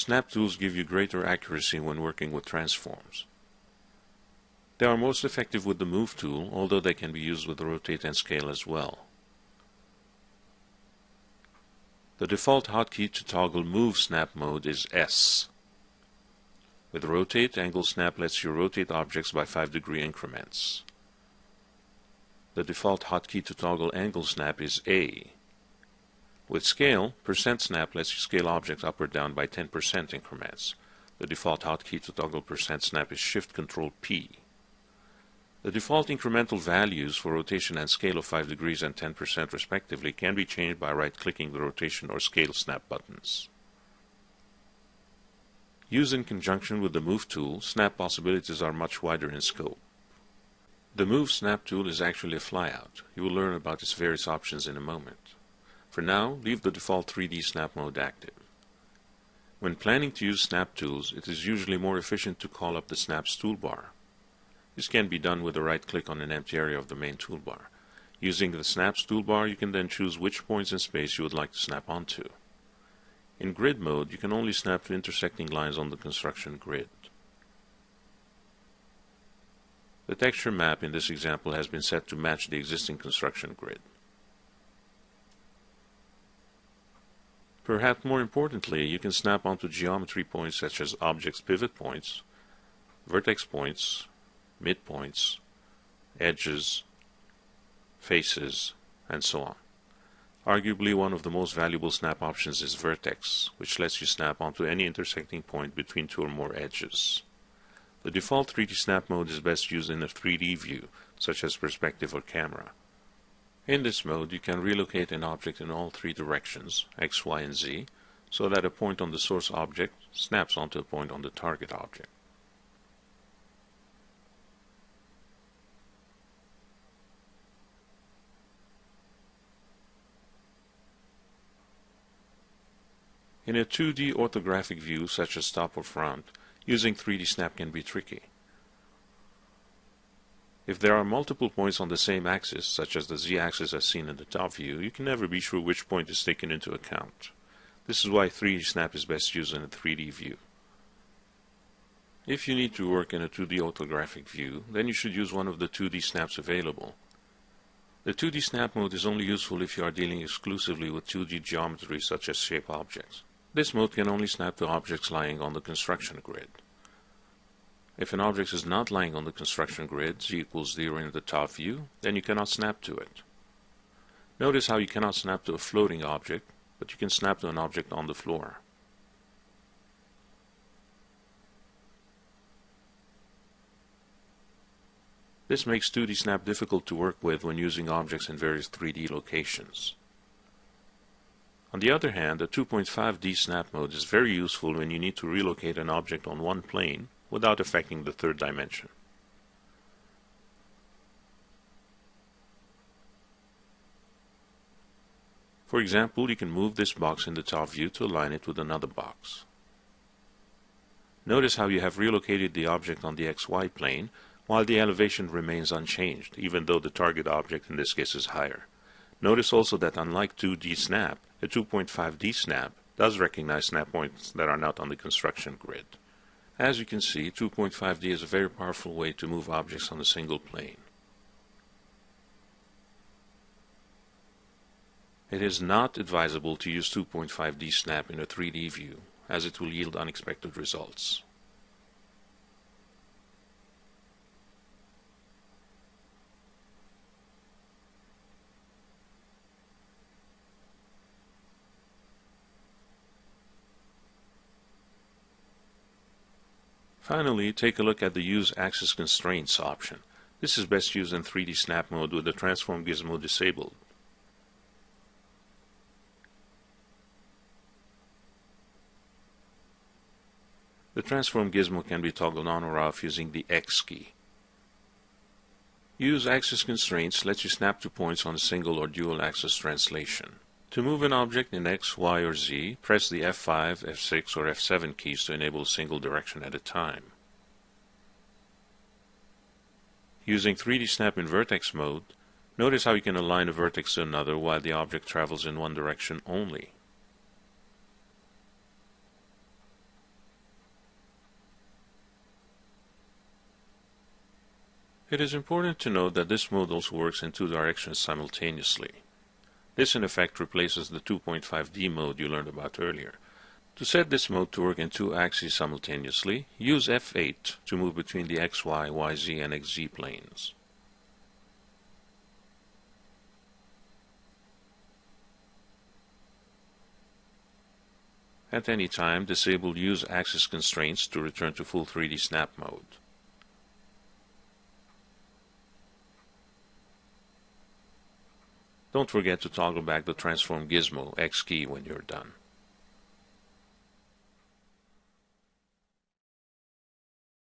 Snap tools give you greater accuracy when working with transforms. They are most effective with the Move tool, although they can be used with Rotate and Scale as well. The default hotkey to toggle Move Snap mode is S. With Rotate, Angle Snap lets you rotate objects by 5-degree increments. The default hotkey to toggle Angle Snap is A. With Scale, % Snap lets you scale objects up or down by 10% increments. The default hotkey to toggle % Snap is Shift-Control-P. The default incremental values for rotation and scale of 5 degrees and 10% respectively can be changed by right-clicking the rotation or scale snap buttons. Used in conjunction with the Move tool, snap possibilities are much wider in scope. The Move Snap tool is actually a flyout. You will learn about its various options in a moment. For now, leave the default 3D snap mode active. When planning to use snap tools, it is usually more efficient to call up the Snaps toolbar. This can be done with a right-click on an empty area of the main toolbar. Using the Snaps toolbar, you can then choose which points in space you would like to snap onto. In grid mode, you can only snap to intersecting lines on the construction grid. The texture map in this example has been set to match the existing construction grid. Perhaps more importantly, you can snap onto geometry points such as objects' pivot points, vertex points, midpoints, edges, faces, and so on. Arguably one of the most valuable snap options is vertex, which lets you snap onto any intersecting point between two or more edges. The default 3D snap mode is best used in a 3D view, such as perspective or camera. In this mode, you can relocate an object in all three directions, X, Y, and Z, so that a point on the source object snaps onto a point on the target object. In a 2D orthographic view, such as top or front, using 3D snap can be tricky. If there are multiple points on the same axis, such as the Z-axis as seen in the top view, you can never be sure which point is taken into account. This is why 3D snap is best used in a 3D view. If you need to work in a 2D orthographic view, then you should use one of the 2D snaps available. The 2D snap mode is only useful if you are dealing exclusively with 2D geometry such as shape objects. This mode can only snap to objects lying on the construction grid. If an object is not lying on the construction grid, Z equals 0 in the top view, then you cannot snap to it. Notice how you cannot snap to a floating object, but you can snap to an object on the floor. This makes 2D snap difficult to work with when using objects in various 3D locations. On the other hand, the 2.5D snap mode is very useful when you need to relocate an object on one plane without affecting the third dimension. For example, you can move this box in the top view to align it with another box. Notice how you have relocated the object on the XY plane while the elevation remains unchanged, even though the target object in this case is higher. Notice also that unlike 2D snap, a 2.5D snap does recognize snap points that are not on the construction grid. As you can see, 2.5D is a very powerful way to move objects on a single plane. It is not advisable to use 2.5D snap in a 3D view, as it will yield unexpected results. Finally, take a look at the Use Axis Constraints option. This is best used in 3D snap mode with the Transform gizmo disabled. The Transform gizmo can be toggled on or off using the X key. Use Axis Constraints lets you snap to points on a single or dual axis translation. To move an object in X, Y, or Z, press the F5, F6, or F7 keys to enable a single direction at a time. Using 3D Snap in vertex mode, notice how you can align a vertex to another while the object travels in one direction only. It is important to note that this mode also works in two directions simultaneously. This in effect replaces the 2.5D mode you learned about earlier. To set this mode to work in two axes simultaneously, use F8 to move between the XY, YZ, and XZ planes. At any time, disable Use Axis Constraints to return to full 3D snap mode. Don't forget to toggle back the Transform Gizmo X key when you're done.